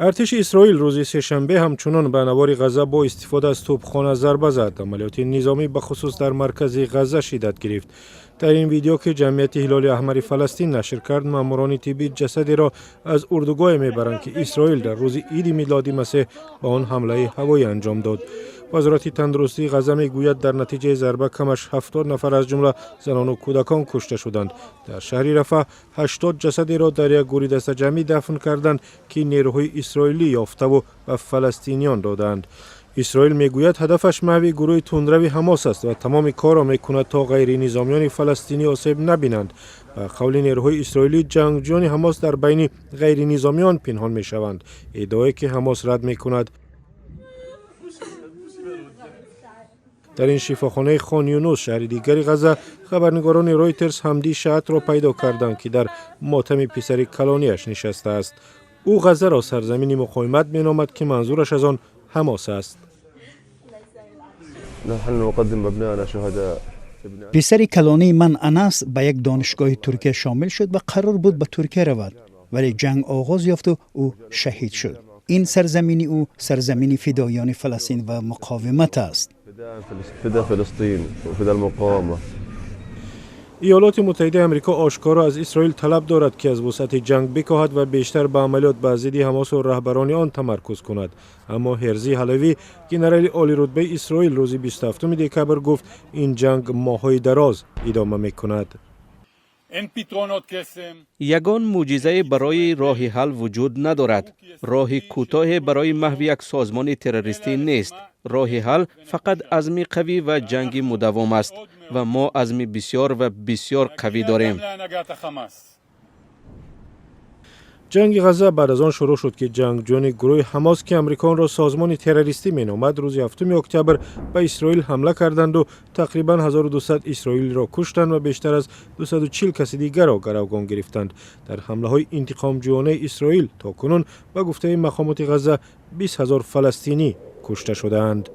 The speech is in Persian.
ارتش اسرائیل روز سه‌شنبه همچنان به نوار غزه با استفاده از توپخانه ضربه زد. عملیات نظامی به خصوص در مرکز غزه شدت گرفت. در این ویدیو که جمعیت هلال احمر فلسطین نشر کرد، ماموران طبی جسدی را از اردوگاه میبرند که اسرائیل در روز عید میلادی مسیح به آن حمله هوایی انجام داد. وزارت تندرستی غزه میگوید در نتیجه ضربه کمش 70 نفر از جمله زنان و کودکان کشته شدند. در شهر رفح 80 جسدی را در یک گوری دست جمعی دفن کردند که نیروهای اسرائیلی یافته و به فلسطینیان دادند. اسرائیل میگوید هدفش محو گروه تندروی حماس است و تمام کار را میکند تا غیر نظامیان فلسطینی آسیب نبینند. به قول نیروهای اسرائیلی، جنگجویان حماس در بین غیر نظامیان پنهان میشوند، ادعایی که حماس رد میکند. در این شفاخانه خان یونس، شهر دیگری غزه، خبرنگاران رویترز حمدی شهد را پیدا کردند که در ماتم پسر کلانیش نشسته است. او غزه را سرزمین مقاومت مینامد که منظورش از آن حماس است. پسر کلانی من انس به یک دانشگاه ترکیه شامل شد و قرار بود به ترکیه رود، ولی جنگ آغاز یافت و او شهید شد. این سرزمین او سرزمین فدایان فلسطین و مقاومت است. ایالات متحده آمریکا آشکارا از اسرائیل طلب دارد که از وسعت جنگ بکاهد و بیشتر به عملیات به ضد حماس و رهبران آن تمرکز کند. اما هرزی حلوی، ژنرال عالی رتبه اسرائیل، روز 27 دکبر گفت این جنگ ماه‌های دراز ادامه می‌کند. یگان معجزه برای راه حل وجود ندارد. راه کوتاه برای محو یک سازمان تروریستی نیست. راه حل فقط عزم قوی و جنگ مداوم است و ما عزم بسیار و بسیار قوی داریم. جنگ غزه بعد از آن شروع شد که جنگجویان گروه حماس که امریکا را سازمان تروریستی مینامد، روز 7 اکتبر به اسرائیل حمله کردند و تقریبا 1200 اسرائیلی را کشتند و بیشتر از 240 کس دیگر را گروگان گرفتند. در حمله های انتقام جویانه اسرائیل تاکنون به گفته مقامات غزه 20,000 فلسطینی کشته شدند.